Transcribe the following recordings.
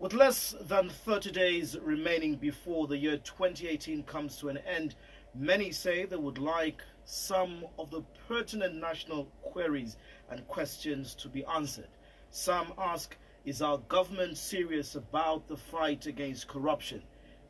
With less than 30 days remaining before the year 2018 comes to an end, many say they would like some of the pertinent national queries and questions to be answered. Some ask, is our government serious about the fight against corruption?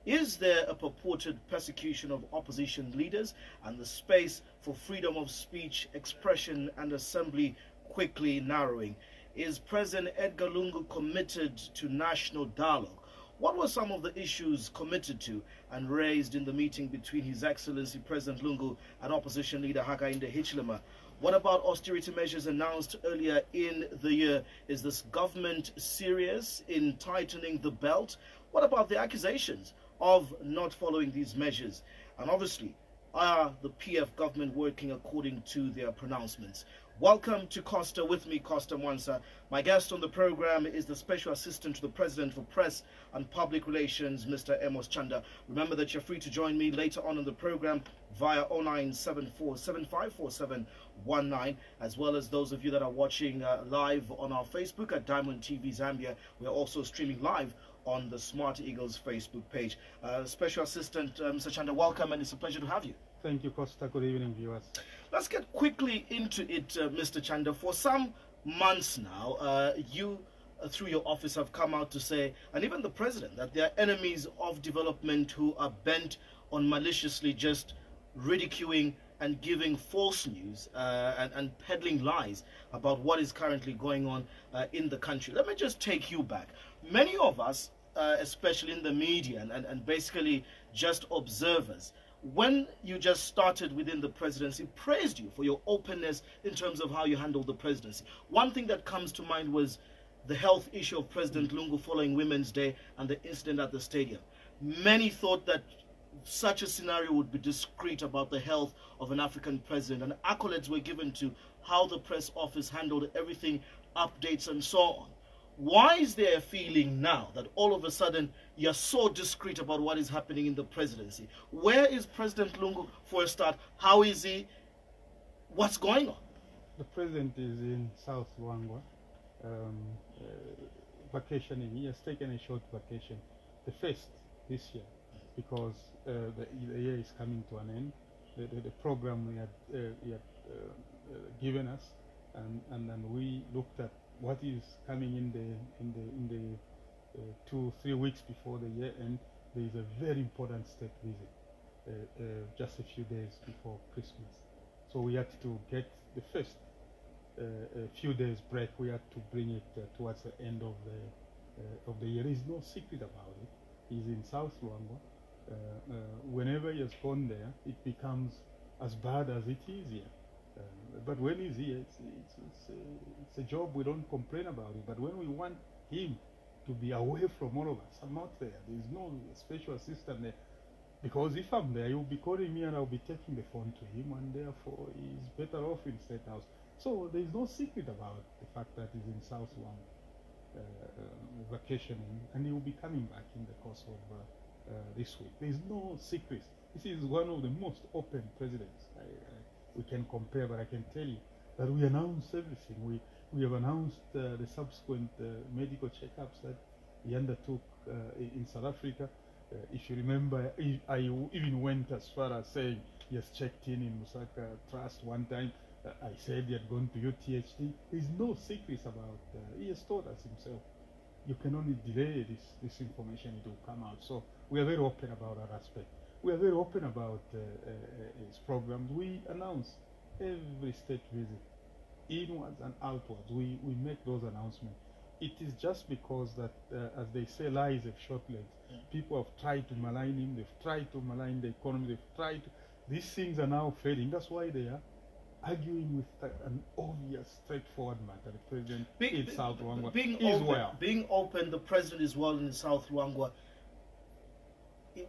Is there a purported persecution of opposition leaders and the space for freedom of speech, expression and assembly quickly narrowing? Is President Edgar Lungu committed to national dialogue? What were some of the issues committed to and raised in the meeting between His Excellency President Lungu and opposition leader Hakainde Hichilema? What about austerity measures announced earlier in the year? Is this government serious in tightening the belt? What about the accusations of not following these measures? And obviously, are the PF government working according to their pronouncements? Welcome to Costa. With me, Costa Mwansa. My guest on the program is the Special Assistant to the President for Press and Public Relations, Mr. Amos Chanda. Remember that you're free to join me later on in the program via 0974754719, as well as those of you that are watching live on our Facebook at Diamond TV Zambia. We're also streaming live on the Smart Eagles Facebook page. Special Assistant Mr. Chanda, welcome, and it's a pleasure to have you. Thank you, Costa. Good evening, viewers. Let's get quickly into it, Mr. Chanda. For some months now, you, through your office, have come out to say, and even the president, that they are enemies of development who are bent on maliciously just ridiculing and giving false news and peddling lies about what is currently going on in the country. Let me just take you back. Many of us, especially in the media and basically just observers, when you just started within the presidency, praised you for your openness in terms of how you handled the presidency. One thing that comes to mind was the health issue of President Lungu following Women's Day and the incident at the stadium. Many thought that such a scenario would be discreet about the health of an African president, and accolades were given to how the press office handled everything, updates and so on. Why is there a feeling now that all of a sudden you're so discreet about what is happening in the presidency? Where is President Lungu for a start? How is he? What's going on? The president is in South Luangwa, vacationing. He has taken a short vacation, the first this year, because the year is coming to an end. The program he had given us, and then we looked at what is coming in the 2-3 weeks before the year end. There is a very important state visit just a few days before Christmas, so we had to get the first few days break. We had to bring it towards the end of the year. There is no secret about it. He's in South Luangwa. Whenever he has gone there, it becomes as bad as it is here. But when he's here, it's a job. We don't complain about it. But when we want him to be away from all of us, I'm not there. There's no special assistant there. Because if I'm there, he'll be calling me and I'll be taking the phone to him, and therefore he's better off in State House. So there's no secret about the fact that he's in South One vacationing, and he will be coming back in the course of this week. There's no secret. This is one of the most open presidents we can compare, but I can tell you that we announced everything. We have announced the subsequent medical checkups that he undertook in South Africa. If you remember, I even went as far as saying he has checked in Lusaka Trust one time. I said he had gone to UTHD. There's no secrets about. He has told us himself. You can only delay this information; it will come out. So we are very open about that aspect. We are very open about his programs. We announce every state visit, inwards and outwards. We make those announcements. It is just because that, as they say, lies have short legs. People have tried to malign him. They've tried to malign the economy. They've tried to. These things are now failing. That's why they are arguing with an obvious, straightforward matter. The president in South Luangwa is well. Being open, the president is well in South Luangwa.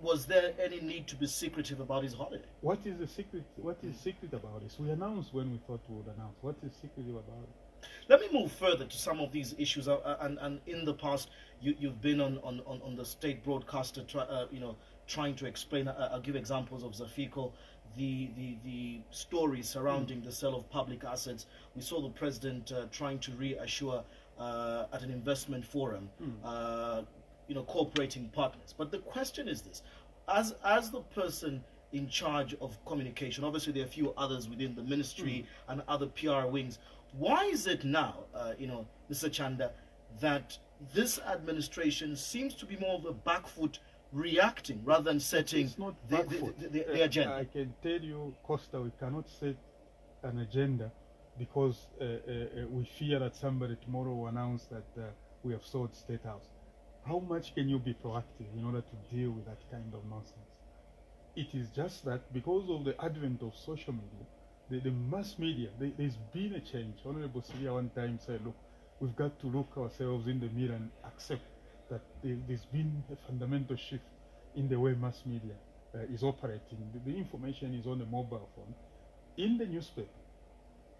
Was there any need to be secretive about his holiday? What is the secret? What is secret about this? We announced when we thought we would announce. What is secretive about it? Let me move further to some of these issues. And in the past, you've been on the state broadcaster, trying to explain. I'll give examples of Zafiko, the stories surrounding the sale of public assets. We saw the president trying to reassure at an investment forum cooperating partners. But the question is this: as the person in charge of communication, obviously there are a few others within the ministry and other PR wings. Why is it now, Mr. Chanda, that this administration seems to be more of a back foot, reacting rather than setting the agenda? I can tell you, Costa, we cannot set an agenda because we fear that somebody tomorrow will announce that we have sold State House. How much can you be proactive in order to deal with that kind of nonsense? It is just that because of the advent of social media, the mass media, there's been a change. Honorable Syria one time said, look, we've got to look ourselves in the mirror and accept that there's been a fundamental shift in the way mass media is operating. The information is on the mobile phone. In the newspaper,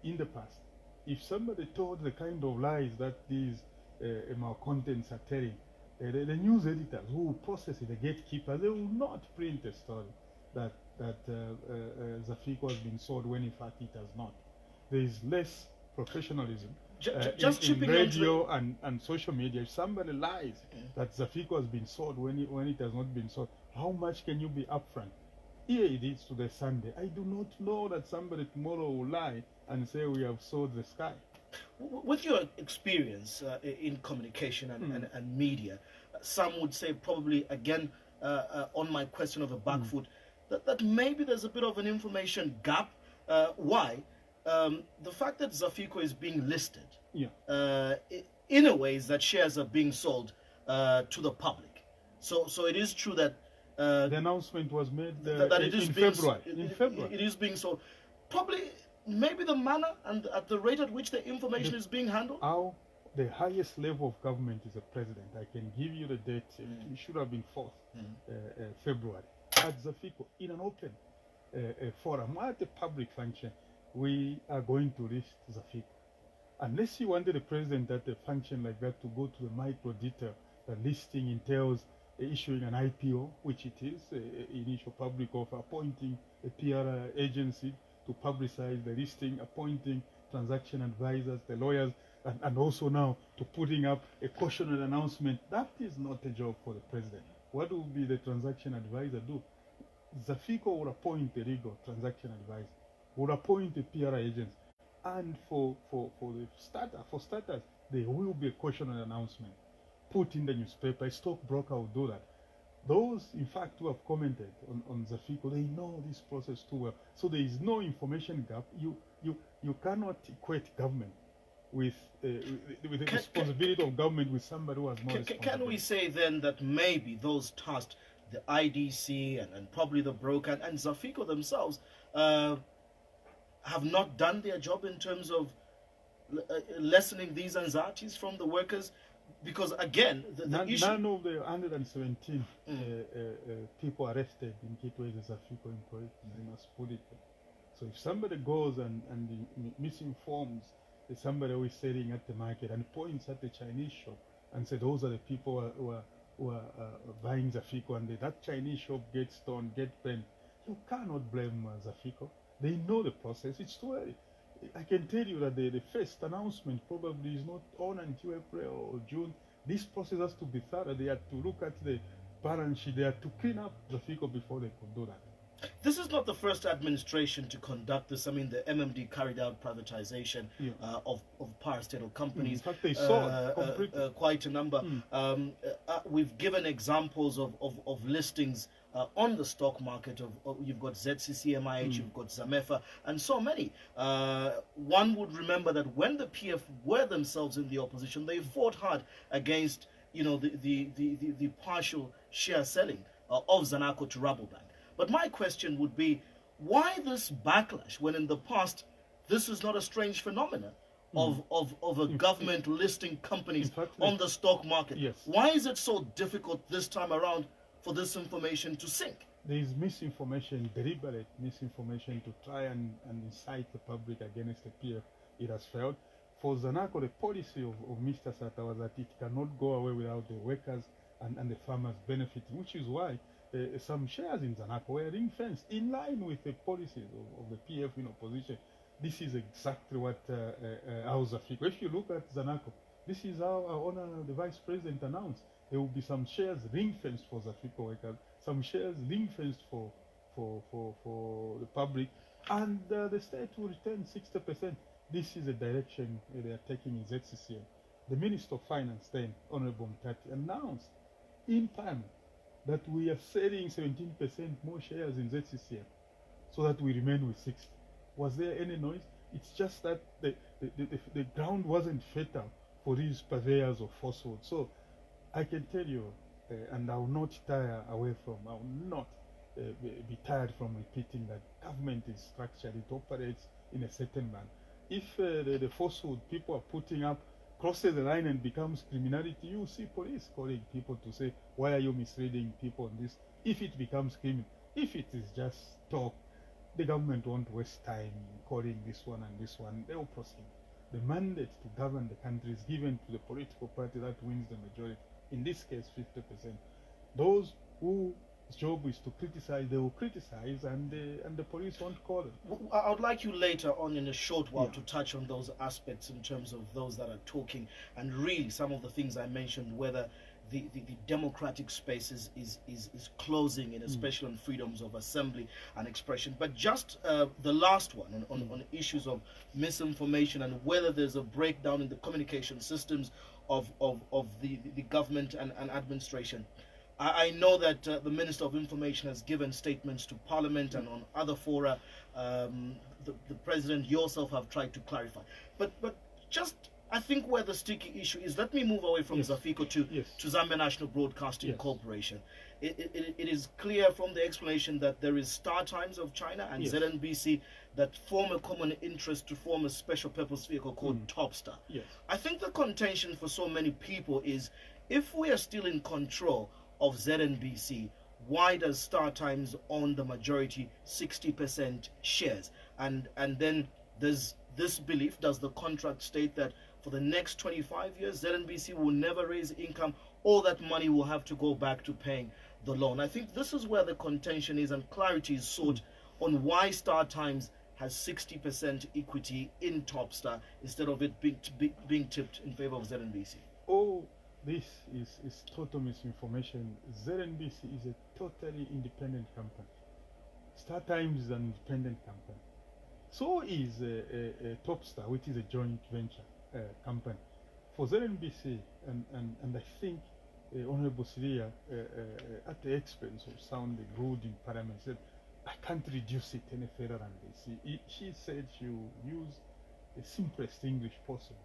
in the past, if somebody told the kind of lies that these malcontents are telling, the news editors who will process it, the gatekeepers, they will not print a story that Zafico has been sold when in fact it has not. There is less professionalism in radio and social media. If somebody lies that Zafico has been sold when it has not been sold, how much can you be upfront? Here it is to the Sunday. I do not know that somebody tomorrow will lie and say we have sold the sky. With your experience in communication and media, some would say probably, again, on my question of a back foot, that maybe there's a bit of an information gap. Why? The fact that Zafico is being listed, in a way, is that shares are being sold to the public. So it is true that the announcement was made that it is in being February. In February, it is being sold. Probably, maybe the manner and at the rate at which the information is being handled. The highest level of government is the president. I can give you the date. It should have been 4th February. At Zafico, in an open forum, at a public function, we are going to list Zafico. Unless you wanted the president at a function like that to go to the micro detail, the listing entails issuing an IPO, which it is, initial public offer, appointing a PR agency to publicize the listing, appointing transaction advisors, the lawyers, and also now to putting up a cautionary announcement. That is not a job for the president. What will be the transaction advisor do? Zafico will appoint a legal transaction advisor, will appoint a PR agent, and for starters, there will be a cautionary announcement put in the newspaper. A stockbroker will do that. Those, in fact, who have commented on Zafico, they know this process too well. So there is no information gap. You cannot equate government with the responsibility of government with somebody who has no responsibility. Can we say then that maybe those tasked, the IDC and probably the broker and Zafico themselves, have not done their job in terms of lessening these anxieties from the workers? Because again, the issue... None of the 117 people arrested in Kitwe is a Zafico employee. They must put it there. So if somebody goes and misinforms somebody who is selling at the market and points at the Chinese shop and says those are the people who are buying Zafico, and that Chinese shop gets stoned, gets burned, you cannot blame Zafico. They know the process. It's too early. I can tell you that the first announcement probably is not on until April or June. This process has to be thorough. They had to look at the balance sheet. They had to clean up Zafico before they could do that. This is not the first administration to conduct this. I mean, the MMD carried out privatization of parastatal companies. In fact, they saw quite a number. We've given examples of listings on the stock market. You've got ZCCMIH, you've got Zamefa, and so many. One would remember that when the PF were themselves in the opposition, they fought hard against the partial share selling of Zanaco to Rabobank. But my question would be, why this backlash when in the past this is not a strange phenomenon of a government listing companies on the stock market? Yes. Why is it so difficult this time around for this information to sink? There is misinformation, deliberate misinformation to try and incite the public against the PF. It has failed. For Zanaco, the policy of Mr. Sata was that it cannot go away without the workers and the farmers benefiting, which is why some shares in Zanaco were ring-fenced in line with the policies of the PF in opposition. This is exactly what our Zafico. If you look at Zanaco, this is how our honor the Vice President announced. there will be some shares ring-fenced for Zafico workers, some shares ring-fenced for the public, and the state will return 60%. This is the direction they are taking in ZCCM. The Minister of Finance then, Honorable Mtati, announced in time that we are selling 17% more shares in ZCCM so that we remain with 60. Was there any noise? It's just that the ground wasn't fertile for these purveyors of falsehood. So I can tell you, and I will not tire away from, I will not be tired from repeating that government is structured, it operates in a certain manner. If the falsehood people are putting up crosses the line and becomes criminality, you see police calling people to say, why are you misleading people on this? If it becomes criminal, if it is just talk, the government won't waste time calling this one and this one, they will proceed. The mandate to govern the country is given to the political party that wins the majority, in this case 50%. Those whose job is to criticize, they will criticize, and the police won't call them. I would like you later on in a short while to touch on those aspects in terms of those that are talking, and really some of the things I mentioned, whether the democratic space is closing, and especially on freedoms of assembly and expression. But just the last one on issues of misinformation and whether there's a breakdown in the communication systems of the government and administration. I know that the Minister of Information has given statements to Parliament and on other fora. The President, yourself, have tried to clarify. But just, I think where the sticky issue is, let me move away from Zafico to Zambia National Broadcasting Corporation. It is clear from the explanation that there is Star Times of China and ZNBC that form a common interest to form a special purpose vehicle called Topstar. I think the contention for so many people is, if we are still in control of ZNBC, why does Star Times own the majority 60% shares? And then there's this belief, does the contract state that for the next 25 years ZNBC will never raise income, all that money will have to go back to paying the loan? I think this is where the contention is, and clarity is sought on why Star Times has 60% equity in Topstar instead of it being tipped in favor of ZNBC. This is total misinformation. ZNBC is a totally independent company. Star Times is an independent company. So is Topstar, which is a joint venture company. For ZNBC, and I think Honorable Siria, at the expense of sounding rude in Parliament, said, I can't reduce it any further than this. She said she will use the simplest English possible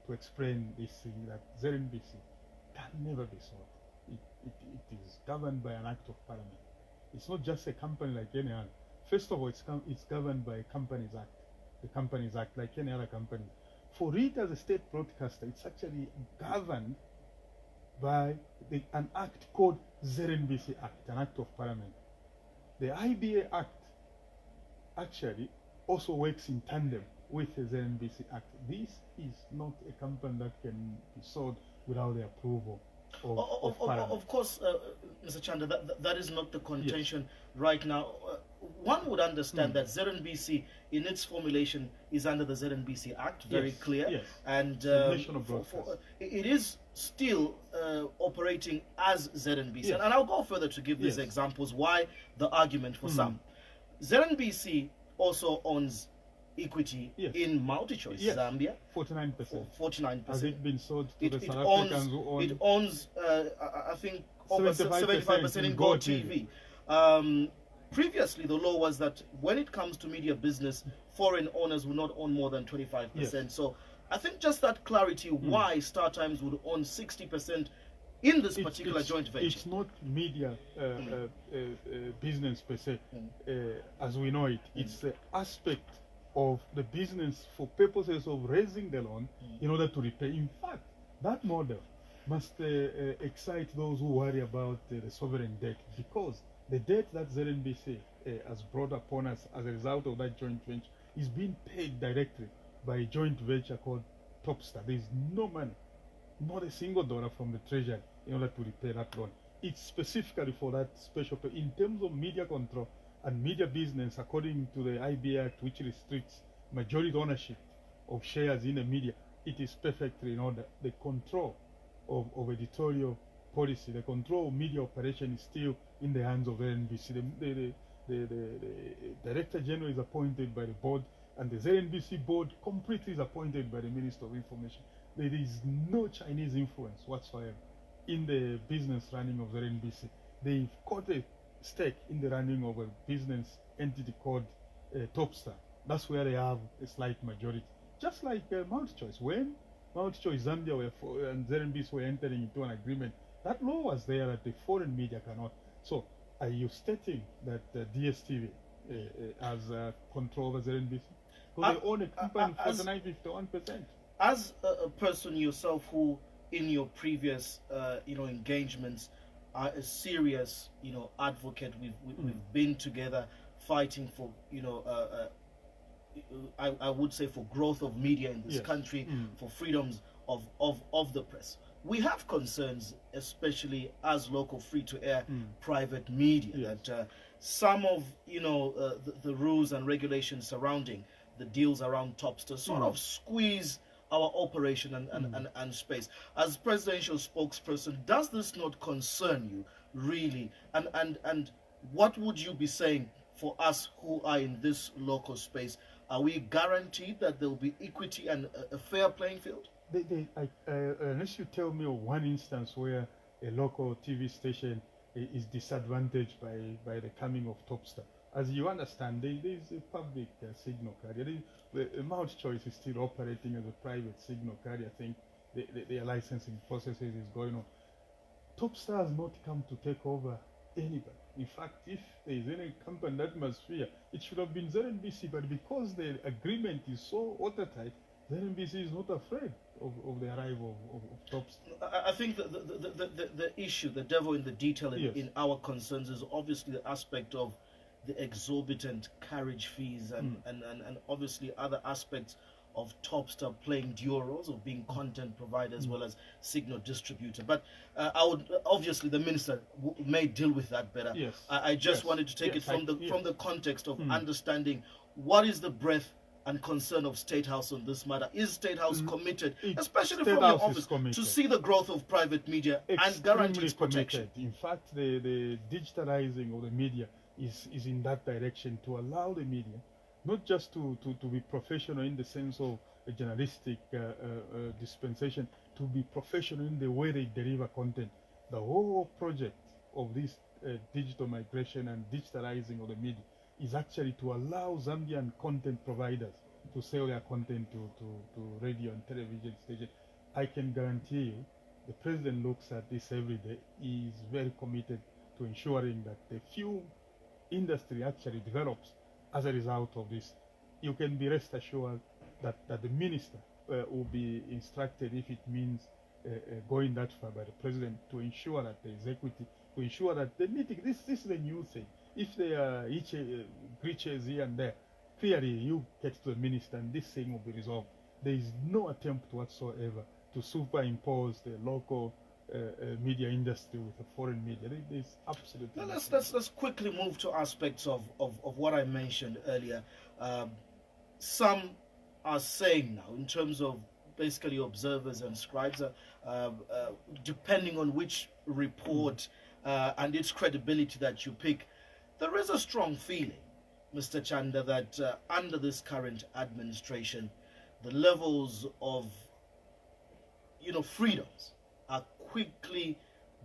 to explain this thing, that ZNBC can never be sold. It is governed by an act of Parliament. It's not just a company like any other. First of all, it's governed by a Companies Act, the Companies Act, like any other company. For it as a state broadcaster, it's actually governed by an act called ZNBC Act, an act of Parliament. The IBA Act actually also works in tandem with the ZNBC Act. This is not a company that can be sold without the approval of Parliament. Of course, Mr. Chanda, that is not the contention right now. One would understand that ZNBC, in its formulation, is under the ZNBC Act, very clear. And it is still operating as ZNBC. And I'll go further to give these examples why the argument for some. ZNBC also owns equity in MultiChoice Zambia. 49%. 49%. Has it been sold to the South Africans who own? It owns, I think, over 75% in Go TV. Previously, the law was that when it comes to media business, foreign owners will not own more than 25%. So I think just that clarity why Star Times would own 60% in this particular joint venture. It's not media business per se, as we know it. It's the aspect of the business for purposes of raising the loan in order to repay. In fact, that model must excite those who worry about the sovereign debt, because the debt that ZNBC has brought upon us as a result of that joint venture is being paid directly by a joint venture called Topstar. There is no money, not a single dollar from the treasury in order to repay that loan. It's specifically for that special pay. In terms of media control and media business, according to the IBA Act, which restricts majority ownership of shares in the media, it is perfectly in order. The control of editorial policy, the control of media operation is still in the hands of the NBC. The Director General is appointed by the board, and the ZNBC board completely is appointed by the Minister of Information. There is no Chinese influence whatsoever in the business running of ZNBC. They've got a stake in the running of a business entity called Topstar. That's where they have a slight majority. Just like Mount Choice. When Mount Choice, Zambia and ZNBC were entering into an agreement, that law was there that the foreign media cannot. So are you stating that DSTV has control over ZNBC? Because they own a company 49-51%. As a person yourself who, in your previous engagements, are a serious advocate, we've been together fighting for I would say for growth of media in this country, for freedoms of the press. We have concerns, especially as local free-to-air private media, that some of the rules and regulations surrounding the deals around Topstar sort of squeeze our operation and space. As presidential spokesperson, does this not concern you really? And what would you be saying for us who are in this local space? Are we guaranteed that there will be equity and a fair playing field? Unless you tell me of one instance where a local TV station is disadvantaged by the coming of Topstar. As you understand, there is a public signal carrier. Mount Choice is still operating as a private signal carrier. I think their licensing processes is going on. Topstar has not come to take over anybody. In fact, if there is any company in that atmosphere, it should have been ZNBC, but because the agreement is so watertight, ZNBC is not afraid of the arrival of Topstar. I think the issue, the devil in the detail in our concerns is obviously the aspect of the exorbitant carriage fees and obviously other aspects of Topstar playing dual roles of being content provider as well as signal distributor. But I would obviously the minister may deal with that better. Yes. I just wanted to take it from the context of understanding what is the breadth and concern of State House on this matter. Is State House committed, especially from your office, to see the growth of private media and guarantee its protection? In fact, the digitalizing of the media is in that direction, to allow the media not just to be professional in the sense of a journalistic dispensation, to be professional in the way they deliver content. The whole project of this digital migration and digitalizing of the media is actually to allow Zambian content providers to sell their content to radio and television stations. I can guarantee you the president looks at this every day. He is very committed to ensuring that the film industry actually develops as a result of this. You can be rest assured that the minister will be instructed, if it means going that far by the president, to ensure that there is equity, to ensure that the meeting, this is the new thing. If there are glitches here and there, clearly you get to the minister and this thing will be resolved. There is no attempt whatsoever to superimpose the local media industry with a foreign media. There's absolutely let's quickly move to aspects of what I mentioned earlier. Some are saying now, in terms of basically observers and scribes, depending on which report and its credibility that you pick, there is a strong feeling, Mr. Chanda, that under this current administration, the levels of freedoms are quickly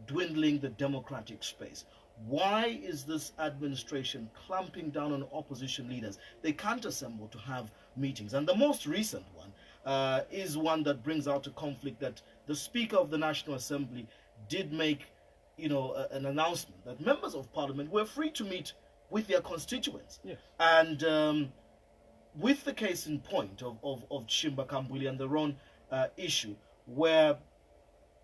dwindling the democratic space. Why is this administration clamping down on opposition leaders? They can't assemble to have meetings. And the most recent one is one that brings out a conflict that the Speaker of the National Assembly did make an announcement that members of Parliament were free to meet with their constituents. Yes. And with the case in point of Chimba Kambuli and the Ron issue, where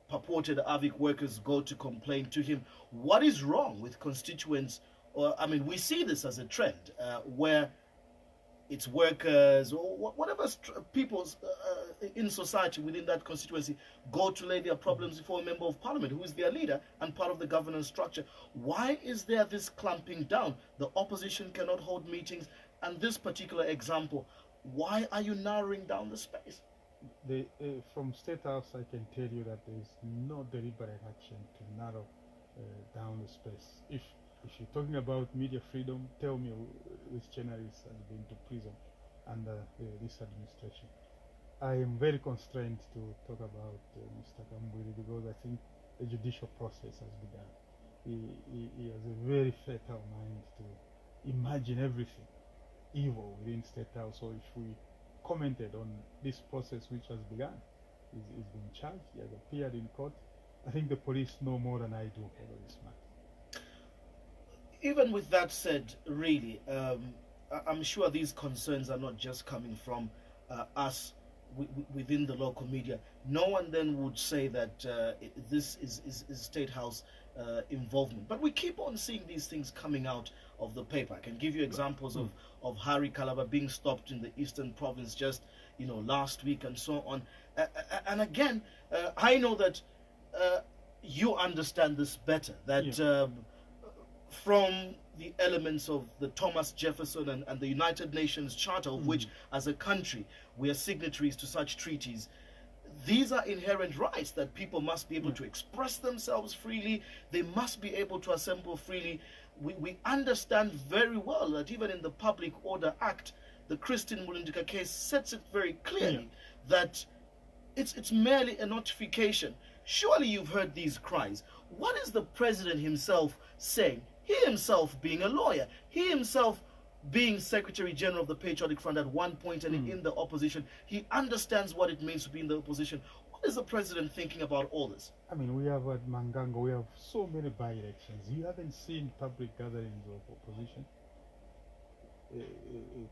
purported AVIC workers go to complain to him, what is wrong with constituents? We see this as a trend where it's workers or whatever people in society within that constituency go to lay their problems before a member of Parliament who is their leader and part of the governance structure. Why is there this clamping down? The opposition cannot hold meetings, and this particular example, why are you narrowing down the space? From State House, I can tell you that there is no deliberate action to narrow down the space. If you're talking about media freedom, tell me which journalist has been to prison under this administration. I am very constrained to talk about Mr. Kambwili because I think the judicial process has begun. He has a very fertile mind to imagine everything evil within State House. So if we commented on this process which has begun, he's been charged, he has appeared in court. I think the police know more than I do over this matter. Even with that said, really, I'm sure these concerns are not just coming from us within the local media. No one then would say that this is State House involvement. But we keep on seeing these things coming out of the paper. I can give you examples of Harry Kalaba being stopped in the Eastern Province just last week and so on. And again, I know that you understand this better, that from the elements of the Thomas Jefferson and the United Nations Charter, of which as a country we are signatories to such treaties, these are inherent rights that people must be able to express themselves freely. They must be able to assemble freely. We understand very well that even in the Public Order Act, the Christine Mulindika case sets it very clearly that it's merely a notification. Surely you've heard these cries. What is the president himself saying? He himself being a lawyer, he himself being Secretary General of the Patriotic Front at one point and in the opposition, he understands what it means to be in the opposition. What is the president thinking about all this? I mean, we have at Mangango, we have so many by-elections. You haven't seen public gatherings of opposition.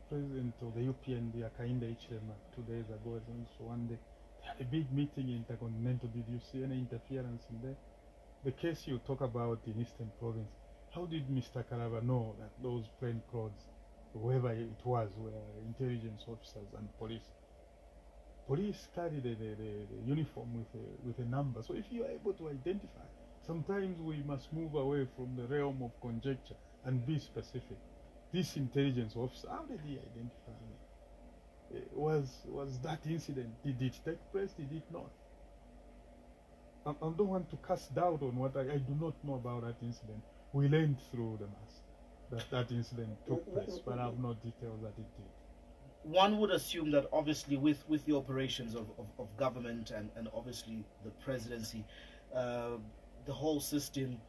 President of the UPN, the Akainda Ichilema, 2 days ago, and so one day, they had a big meeting in Intercontinental. Did you see any interference in there? The case you talk about in Eastern Province, how did Mr. Kalaba know that those plain clothes, whoever it was, were intelligence officers and police? Police carry the uniform with a number. So if you are able to identify, sometimes we must move away from the realm of conjecture and be specific. This intelligence officer, how did he identify me? Was that incident, did it take place? Did it not? I don't want to cast doubt on what I do not know about that incident. We learned through the mass that incident took place, but I have no details that it did. One would assume that obviously with the operations of government and obviously the presidency, the whole system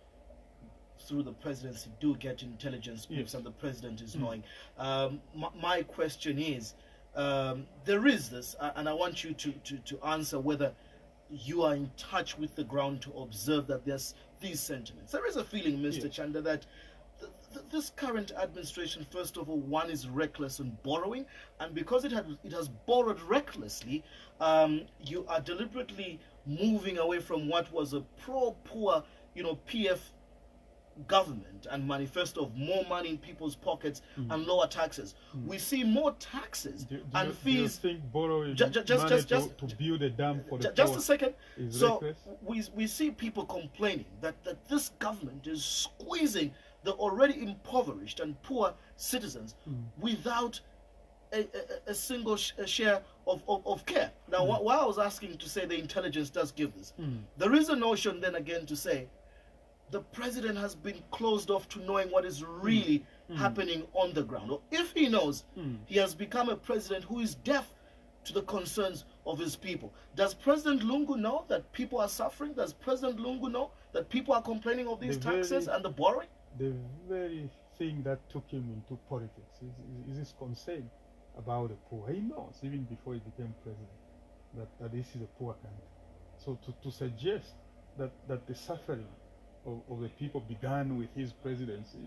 through the presidency do get intelligence briefs and the president is knowing. My question is, there is this, and I want you to answer whether you are in touch with the ground to observe that there's these sentiments. There is a feeling, Mr. Chanda, that this current administration, first of all, one is reckless in borrowing, and because it has borrowed recklessly, you are deliberately moving away from what was a pro-poor, PF government and manifesto of more money in people's pockets and lower taxes. We see more taxes and fees. Do you think borrowing just to build a dam for the just poor a second. is So reckless? we see people complaining that this government is squeezing the already impoverished and poor citizens without a single share of care. Now, why I was asking to say the intelligence does give this, there is a notion then again to say the president has been closed off to knowing what is really happening on the ground. Or if he knows, he has become a president who is deaf to the concerns of his people. Does President Lungu know that people are suffering? Does President Lungu know that people are complaining of these taxes and the borrowing? The very thing that took him into politics is his concern about the poor. He knows, even before he became president, that this is a poor country. So to suggest that the suffering of the people began with his presidency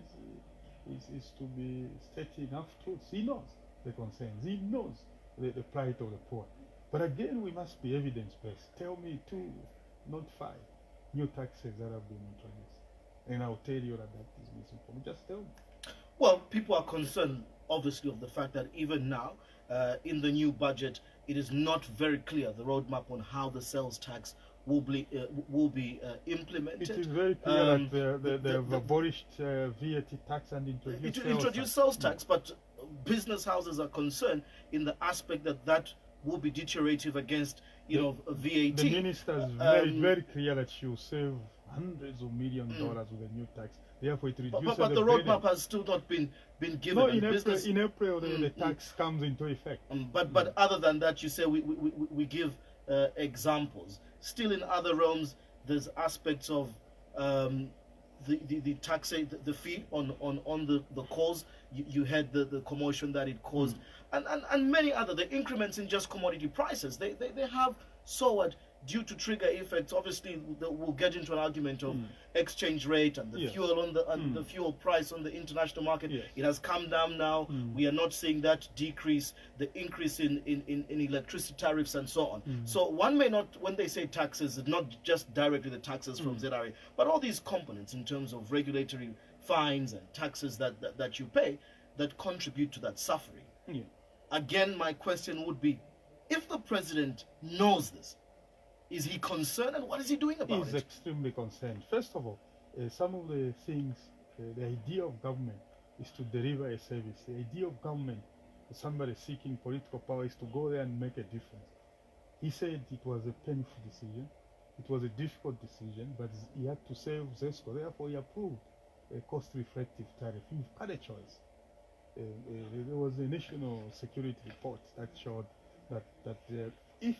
is to be stating half-truths. He knows the concerns. He knows the plight of the poor. But again, we must be evidence-based. Tell me 2, not 5, new taxes that have been introduced. And I'll tell you that is misinformed. Just tell me. Well, people are concerned, obviously, of the fact that even now, in the new budget, it is not very clear, the roadmap on how the sales tax will be implemented. It is very clear that they have abolished VAT tax and introduced sales tax, but business houses are concerned in the aspect that will be deteriorative against, VAT. The minister is very clear that she will save hundreds of millions of dollars with the new tax. Therefore, it reduces but the roadmap has still not been given. No, in April the tax comes into effect. But other than that, you say we give examples. Still, in other realms, there's aspects of the tax, the fee on the calls. You had the commotion that it caused, and many other, the increments in just commodity prices. They have soared due to trigger effects. Obviously, we'll get into an argument of exchange rate and the fuel on the fuel price on the international market. It has come down now. We are not seeing that decrease, the increase in electricity tariffs and so on. So one may not, when they say taxes, not just directly the taxes from ZRA, but all these components in terms of regulatory fines and taxes that you pay that contribute to that suffering. Again, my question would be, if the president knows this, is he concerned, and what is he doing about it? He's extremely concerned. First of all, some of the things, the idea of government is to deliver a service. The idea of government, somebody seeking political power, is to go there and make a difference. He said it was a painful decision. It was a difficult decision, but he had to save ZESCO. Therefore, he approved a cost-reflective tariff. You've had a choice. There was a national security report that showed that if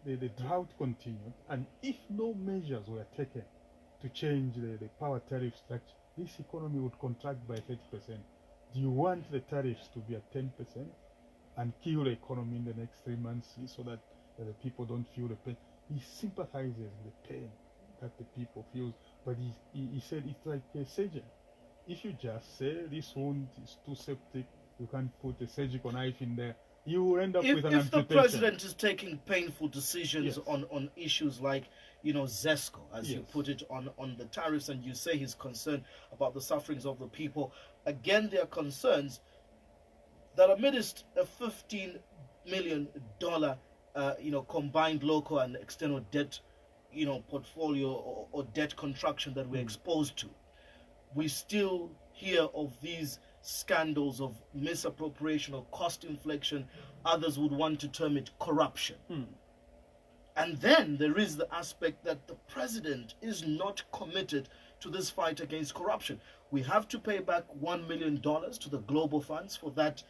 the drought continued and if no measures were taken to change the power tariff structure, this economy would contract by 30%. Do you want the tariffs to be at 10% and kill the economy in the next 3 months so that the people don't feel the pain? He sympathizes with the pain that the people feel, but he said it's like a surgeon. If you just say this wound is too septic, you can't put a surgical knife in there, you will end up with an amputation. If the president is taking painful decisions on issues like, ZESCO, as you put it, on the tariffs, and you say he's concerned about the sufferings of the people, again, there are concerns that amidst a $15 million, combined local and external debt, portfolio or debt contraction that we're exposed to, we still hear of these scandals of misappropriation or cost inflation. Others would want to term it corruption. And then there is the aspect that the president is not committed to this fight against corruption. We have to pay back $1 million to the global funds for that,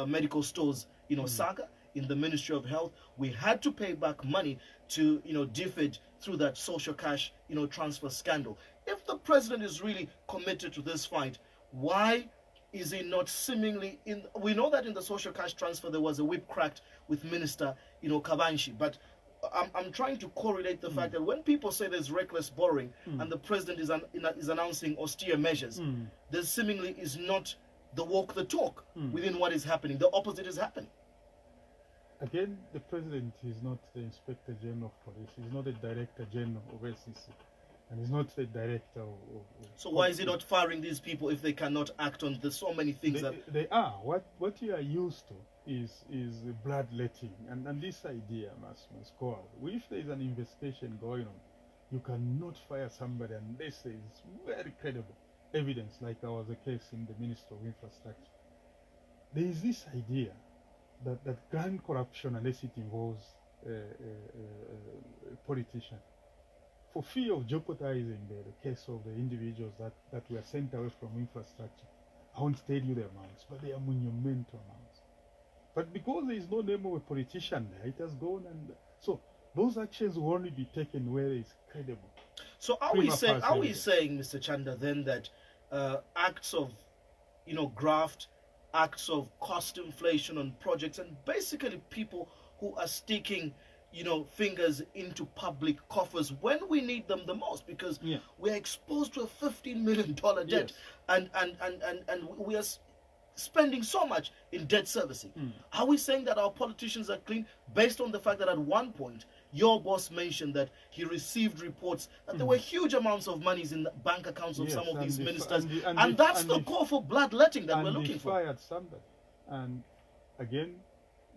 medical stores, saga in the Ministry of Health. We had to pay back money to, DFID through that social cash, transfer scandal. If the president is really committed to this fight, why is he not seemingly in? We know that in the social cash transfer there was a whip cracked with Minister, Kabanshi, but I'm trying to correlate the fact that when people say there's reckless borrowing and the president is announcing austere measures, there seemingly is not the walk the talk within what is happening. The opposite is happening. Again, the president is not the Inspector General of Police. He's not the Director General of SEC. And he's not the director of so why is he not firing these people if they cannot act on so many things? They are. What you are used to is bloodletting. And this idea must go out. If there is an investigation going on, you cannot fire somebody unless there is very credible evidence, like there was a case in the Ministry of Infrastructure. There is this idea that grand corruption, unless it involves a politician, for fear of jeopardizing the case of the individuals that were sent away from infrastructure, I won't tell you the amounts, but they are monumental amounts. But because there is no name of a politician there, it has gone, and so those actions will only be taken where it is credible. So are we saying, Mr. Chanda, then that acts of, graft, acts of cost inflation on projects, and basically people who are sticking fingers into public coffers when we need them the most, because we're exposed to a $15 million debt and we are spending so much in debt servicing. Are we saying that our politicians are clean based on the fact that at one point your boss mentioned that he received reports that there were huge amounts of monies in the bank accounts of some of these ministers, and that's the call for bloodletting that we're looking for. Fired somebody. And again,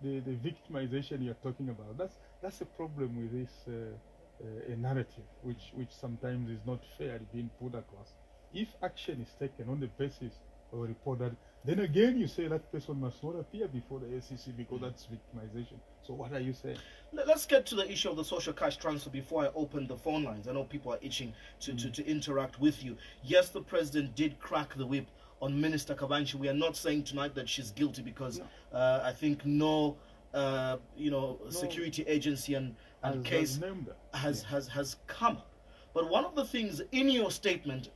the victimization you're talking about, that's a problem with this a narrative which sometimes is not fairly being put across. If action is taken on the basis of a report Then again, you say that person must not appear before the SEC because that's victimization. So what are you saying? Let's get to the issue of the social cash transfer before I open the phone lines. I know people are itching to interact with you. Yes, the president did crack the whip on Minister Kabanchi. We are not saying tonight that she's guilty because I think no security agency and case has come up. But one of the things in your statement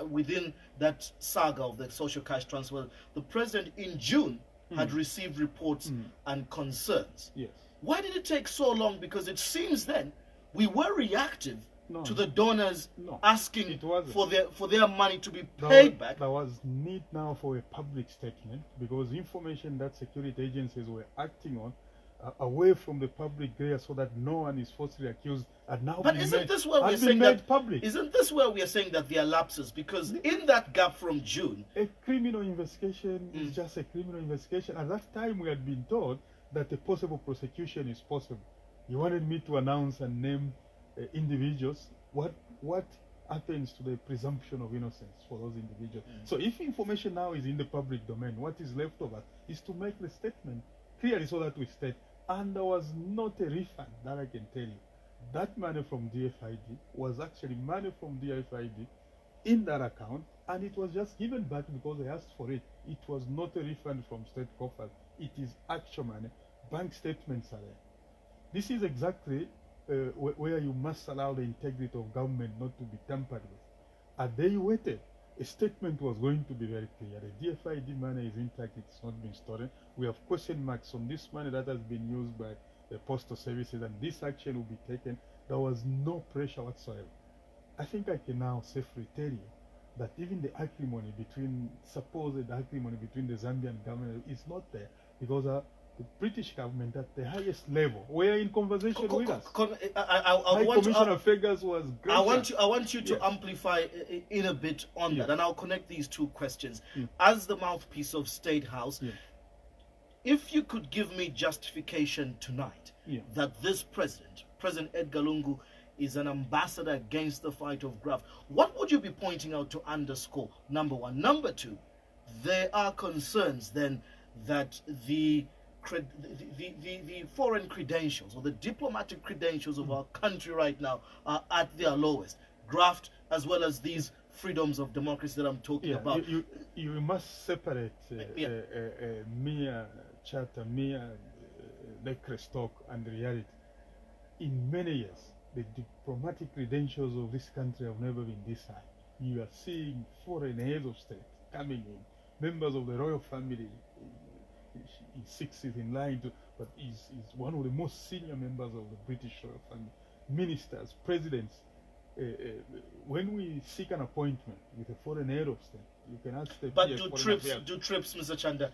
within that saga of the social cash transfer, the president in June had received reports and concerns. Yes. Why did it take so long? Because it seems then we were reactive to the donors asking for their money to be paid back. There was need now for a public statement because information that security agencies were acting on away from the glare so that no one is falsely accused and now but isn't this where we're saying that public? Isn't this where we are saying that there are lapses? Because in that gap from June, a criminal investigation is just a criminal investigation. At that time, we had been told that a possible prosecution is possible. You wanted me to announce and name individuals. What happens to the presumption of innocence for those individuals? So if information now is in the public domain, what is left of us is to make the statement clearly so that we state. And there was not a refund, that I can tell you. That money from DFID was actually money from DFID in that account, and it was just given back because they asked for it. It was not a refund from state coffers. It is actual money. Bank statements are there. This is exactly where you must allow the integrity of government not to be tampered with. Had they waited, a statement was going to be very clear. The DFID money is intact, it's not been stolen. We have question marks on this money that has been used by the postal services, and this action will be taken. There was no pressure whatsoever. I think I can now safely tell you that even the acrimony between, supposed acrimony between the Zambian government is not there because the British government at the highest level were in conversation with us. High Commissioner Fegas was great. I want you to amplify in a bit on that, and I'll connect these two questions. As the mouthpiece of State House, if you could give me justification tonight that this President Edgar Lungu, is an ambassador against the fight of graft, what would you be pointing out to underscore? Number one. Number two, there are concerns then that the foreign credentials or the diplomatic credentials of our country right now are at their lowest. Graft as well as these freedoms of democracy that I'm talking about. You must separate mere chatter, mere lecture talk and reality. In many years, the diplomatic credentials of this country have never been this high. You are seeing foreign heads of state coming in, members of the royal family. He succeeds in line to, but he's one of the most senior members of the British royal family, ministers, presidents. When we seek an appointment with a foreign head of state, you can ask the. But do trips, Mr. Chanda,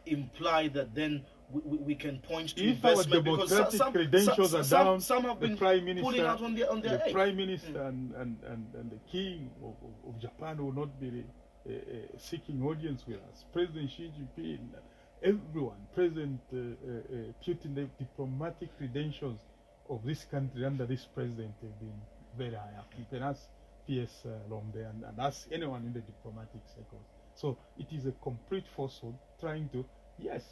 imply that then we can point to if our investment? democratic credentials are down, some have been Prime Minister, pulling out on their the Prime Minister and the King of Japan will not be seeking audience with us. President Xi Jinping, everyone, President Putin, the diplomatic credentials of this country under this president have been very high up. You can ask P.S. Lombe and ask anyone in the diplomatic circles. So it is a complete falsehood trying to, yes,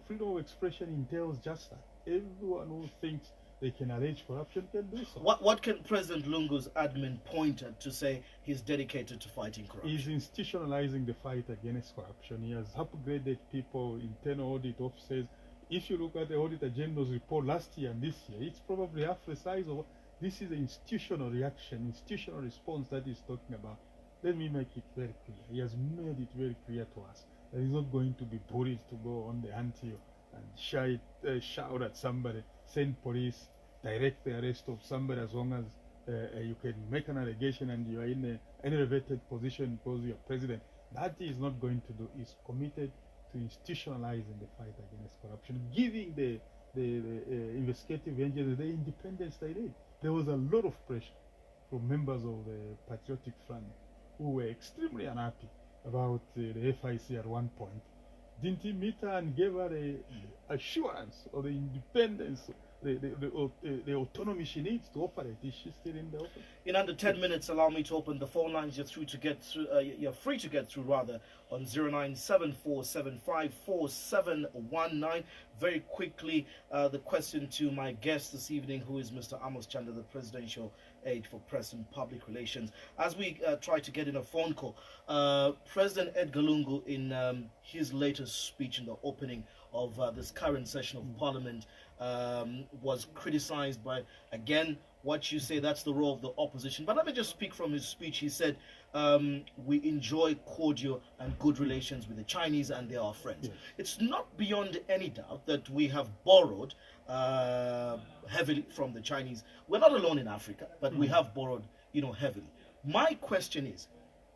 freedom of expression entails just that. Everyone who thinks they can arrange corruption can do so. What can President Lungu's admin point at to say he's dedicated to fighting corruption? He's institutionalizing the fight against corruption. He has upgraded people, internal audit officers. If you look at the Auditor General's report last year and this year, it's probably half the size of. This is an institutional reaction, institutional response that he's talking about. Let me make it very clear. He has made it very clear to us that he's not going to be bullied to go on the ante and shout at somebody, send police, direct the arrest of somebody as long as you can make an allegation and you are in an elevated position because you're president. That he is not going to do. He's committed to institutionalizing the fight against corruption, giving the investigative agencies the independence they need. There was a lot of pressure from members of the Patriotic Front who were extremely unhappy about the FIC at one point. Didn't he meet her and gave her the assurance of the independence the autonomy she needs to operate. Is she still in the office? In under 10 minutes, allow me to open the phone lines. You're you're free to get through rather on 0974754719. Very quickly, the question to my guest this evening, who is Mr. Amos Chanda, the Presidential Aide for Press and Public Relations. As we try to get in a phone call, President Edgar Lungu, in his latest speech in the opening of this current session of Parliament, was criticized by, again, what you say, that's the role of the opposition. But let me just speak from his speech. He said, we enjoy cordial and good relations with the Chinese and they are our friends. Yes. It's not beyond any doubt that we have borrowed heavily from the Chinese. We're not alone in Africa, but we have borrowed, heavily. My question is,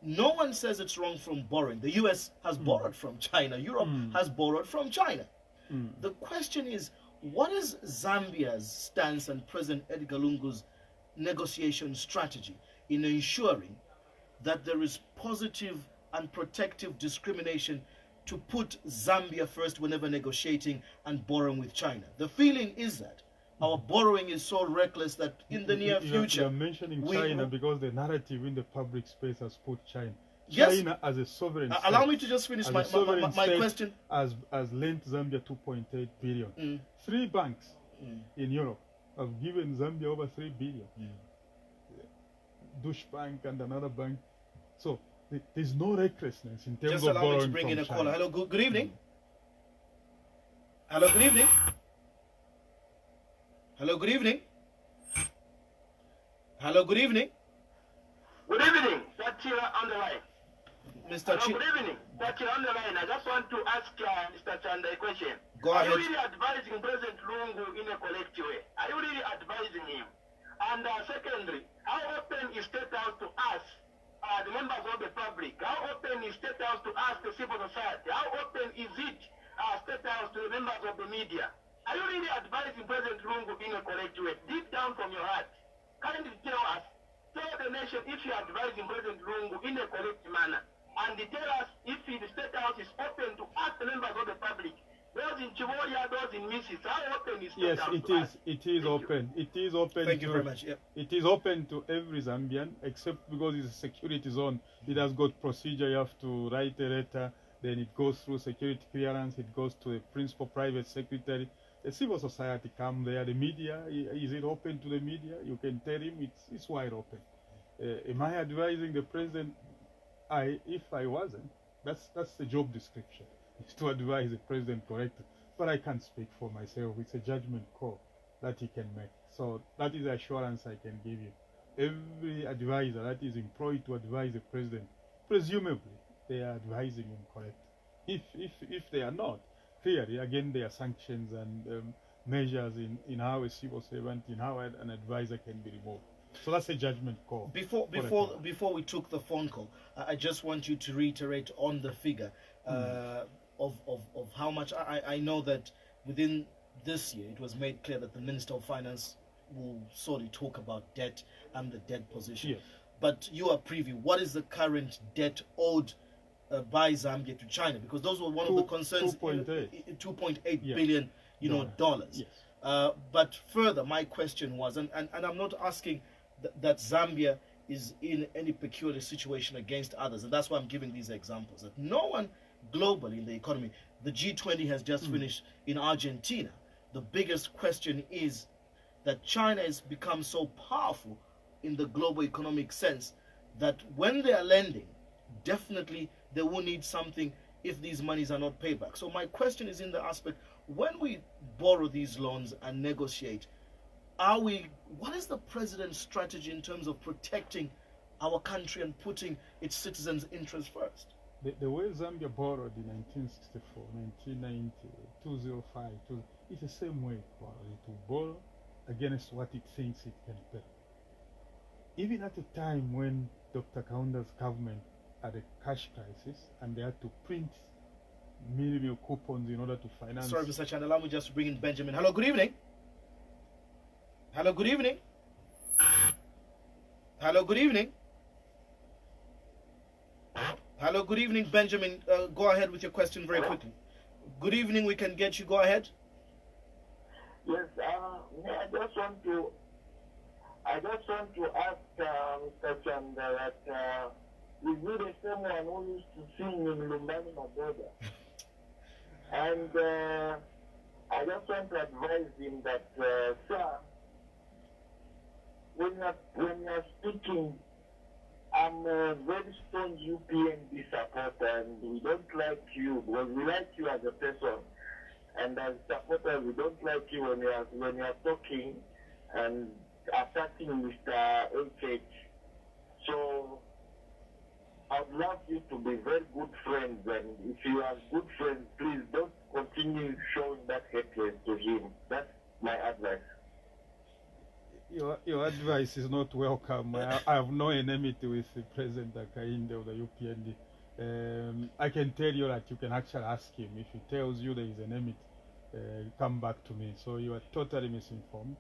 no one says it's wrong from borrowing. The US has borrowed from China. Europe has borrowed from China. The question is, what is Zambia's stance and President Edgar Lungu's negotiation strategy in ensuring that there is positive and protective discrimination to put Zambia first whenever negotiating and borrowing with China? The feeling is that our borrowing is so reckless that in the near future... You're mentioning China because the narrative in the public space has put China. Yes. China as a sovereign state. Allow me to just finish my question. Has lent Zambia 2.8 billion. 3 banks in Europe have given Zambia over 3 billion. Deutsche Bank and another bank. So there's no recklessness in terms of borrowing from China. Just allow me to bring in a caller. Hello, good evening. Hello, good evening. Hello, good evening. Hello, good evening. Good evening. Satira on the line. Mr. Hello, good evening. Satira on the line. I just want to ask Mr. Chanda a question. Go ahead. Are you really advising President Lungu in a collective way? Are you really advising him? And secondly, how open is State House to us, the members of the public? How open is State House to us, the civil society? How open is it, State House, to the members of the media? Are you really advising President Lungu in a collective way, deep down from your heart? Kindly tell us, tell the nation if you are advising President Lungu in a collective manner, and tell us if the State House is open to us, the members of the public, those in Chivoria, those in Mrs. How open is State House to us? It is open. It is open. Thank you very much. Yep. It is open to every Zambian, except because it's a security zone. It has got procedure. You have to write a letter, then it goes through security clearance. It goes to the principal private secretary. The civil society come there. The media, is it open to the media? You can tell him it's wide open. Am I advising the president? If I wasn't, that's the job description. It's to advise the president correctly. But I can't speak for myself. It's a judgment call that he can make. So that is the assurance I can give you. Every advisor that is employed to advise the president, presumably they are advising him correctly. If they are not, clearly, again, there are sanctions and measures in how a civil servant, in how an advisor can be removed. So that's a judgment call. Before we took the phone call, I just want you to reiterate on the figure of how much. I know that within this year it was made clear that the Minister of Finance will sorely talk about debt and the debt position. Yes. But you are privy. What is the current debt owed by Zambia to China? Because those were one of the concerns. 2.8 billion, dollars. Yes. But further, my question was, and I'm not asking that Zambia is in any peculiar situation against others, and that's why I'm giving these examples. That no one globally in the economy, the G20 has just finished in Argentina. The biggest question is that China has become so powerful in the global economic sense that when they are lending, definitely they will need something if these monies are not paid back. So my question is in the aspect, when we borrow these loans and negotiate, what is the president's strategy in terms of protecting our country and putting its citizens' interests first? The way Zambia borrowed in 1964, 1990, 2005, it's the same way it borrowed. It will borrow against what it thinks it can pay. Even at a time when Dr. Kaunda's government had a cash crisis and they had to print minimum coupons in order to finance. Sorry, Mr. Chanda, allow me just to bring in Benjamin. Hello, good evening. Hello, good evening. Hello, good evening. Hello, good evening, Benjamin. Go ahead with your question very quickly. Good evening, we can get you. Go ahead. Yes, I just want to ask Mr. Chanda that is he the same one who used to sing in Lumbani Maboda? And I just want to advise him that, sir, when you're speaking, I'm a very strong UPNB supporter, and we don't like you because we like you as a person. And as supporters, we don't like you when you're talking and attacking Mr. HH. So I'd love you to be very good friends, and if you are good friends, please don't continue showing that hatred to him. That's my advice. Your advice is not welcome. I have no enmity with President Akainde of the UPND. I can tell you that you can actually ask him. If he tells you there is an enmity, come back to me. So you are totally misinformed.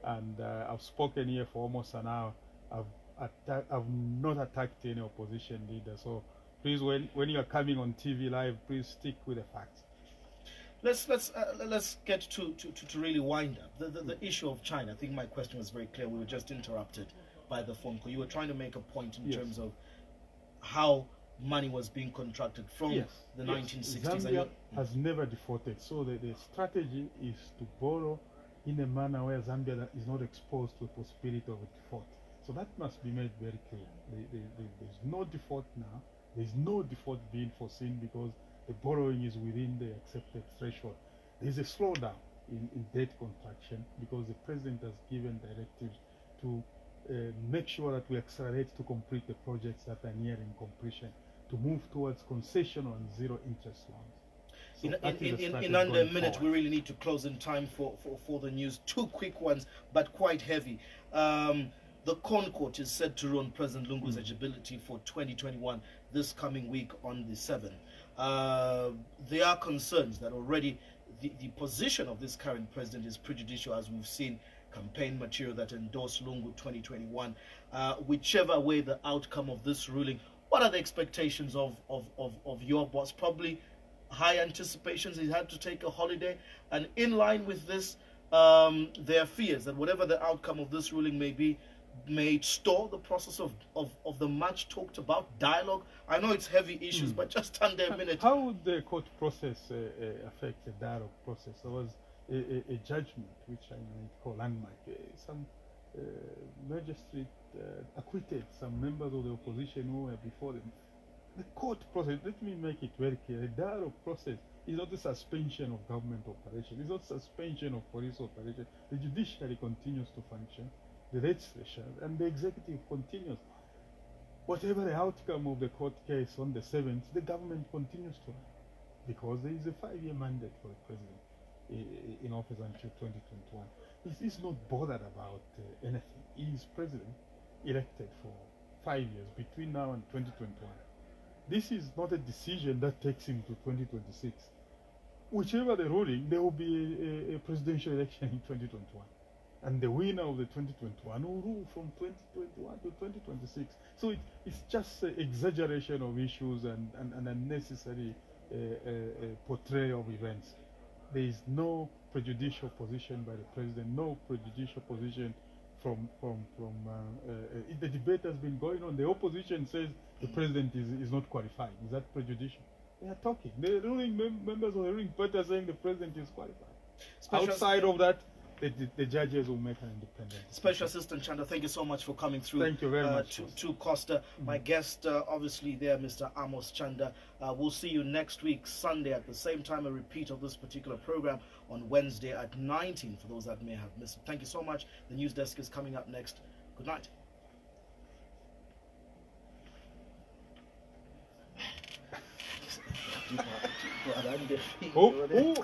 And I've spoken here for almost an hour. I've not attacked any opposition leader. So please, when you are coming on TV live, please stick with the facts. Let's get to really wind up the issue of China. I think my question was very clear. We were just interrupted by the phone call. You were trying to make a point in terms of how money was being contracted from the 1960s. Zambia has never defaulted. So the strategy is to borrow in a manner where Zambia is not exposed to the possibility of a default. So that must be made very clear. There's no default now. There's no default being foreseen because the borrowing is within the accepted threshold. There's a slowdown in debt contraction because the president has given directives to make sure that we accelerate to complete the projects that are nearing completion, to move towards concessional and zero interest loans. So in under a minute, we really need to close in time for the news. Two quick ones, but quite heavy. The Corn Court is set to rule on President Lungu's eligibility for 2021 this coming week on the 7th. There are concerns that already the position of this current president is prejudicial, as we've seen campaign material that endorsed Lungu 2021. Whichever way the outcome of this ruling, what are the expectations of your boss? Probably high anticipations. He had to take a holiday, and in line with this, there are fears that whatever the outcome of this ruling may be, may stall the process of the much talked about dialogue. I know it's heavy issues, but just under a minute. How would the court process affect the dialogue process? There was a judgment which I might call landmark. Some magistrate acquitted some members of the opposition who were before them. The court process, let me make it very clear, the dialogue process is not a suspension of government operation, it's not suspension of police operation. The judiciary continues to function, the legislature and the executive continues. Whatever the outcome of the court case on the 7th, the government continues to run because there is a 5-year mandate for the president in office until 2021. He's not bothered about anything. He is president elected for 5 years between now and 2021. This is not a decision that takes him to 2026. Whichever the ruling, there will be a presidential election in 2021. And the winner of the 2021 will rule from 2021 to 2026. So it's just an exaggeration of issues and unnecessary portrayal of events. There is no prejudicial position by the president, no prejudicial position from the debate has been going on. The opposition says the president is not qualified. Is that prejudicial? They are talking. The ruling members of the ruling party are saying the president is qualified. Outside of that, the judges will make an independent. Special Assistant Chanda, thank you so much for coming through. Thank you very much. To Costa. My guest, obviously there, Mr. Amos Chanda. We'll see you next week, Sunday, at the same time, a repeat of this particular program on Wednesday at 19, for those that may have missed it. Thank you so much. The news desk is coming up next. Good night. Oh.